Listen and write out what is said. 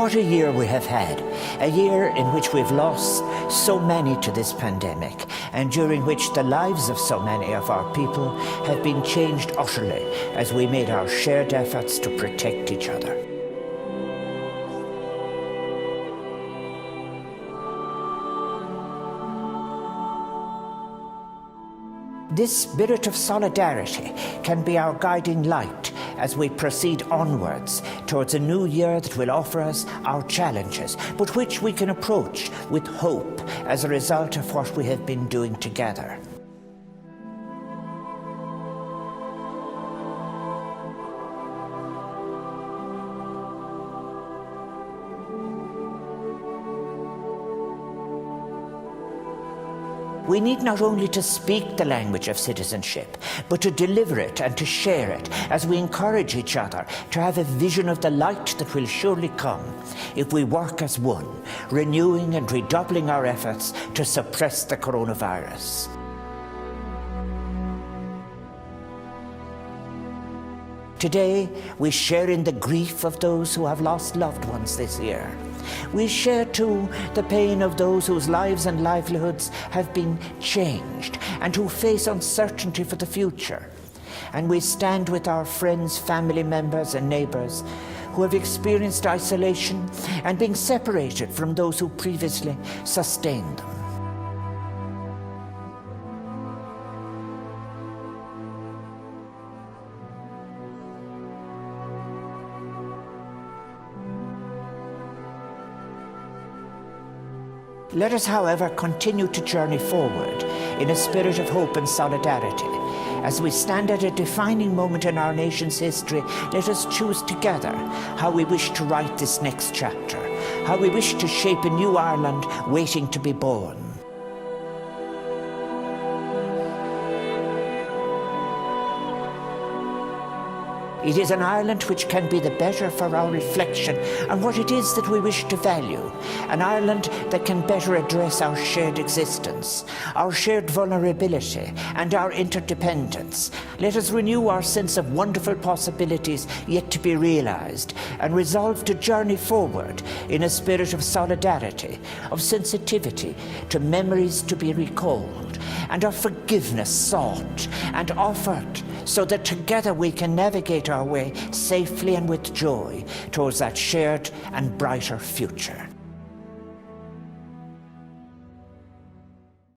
what a year we have had. A year in which we've lost so many to this pandemic, and during which the lives of so many of our people have been changed utterly as we made our shared efforts to protect each other. This spirit of solidarity can be our guiding light as we proceed onwards towards a new year that will offer us our challenges, but which we can approach with hope as a result of what we have been doing together. We need not only to speak the language of citizenship, but to deliver it and to share it as we encourage each other to have a vision of the light that will surely come if we work as one, renewing and redoubling our efforts to suppress the coronavirus. Today, we share in the grief of those who have lost loved ones this year. We share too the pain of those whose lives and livelihoods have been changed and who face uncertainty for the future. And we stand with our friends, family members and neighbours who have experienced isolation and being separated from those who previously sustained them. Let us, however, continue to journey forward in a spirit of hope and solidarity. As we stand at a defining moment in our nation's history, let us choose together how we wish to write this next chapter, how we wish to shape a new Ireland waiting to be born. It is an Ireland which can be the better for our reflection on what it is that we wish to value. An Ireland that can better address our shared existence, our shared vulnerability and our interdependence. Let us renew our sense of wonderful possibilities yet to be realised and resolve to journey forward in a spirit of solidarity, of sensitivity to memories to be recalled and of forgiveness sought and offered, so that together we can navigate our way safely and with joy towards that shared and brighter future.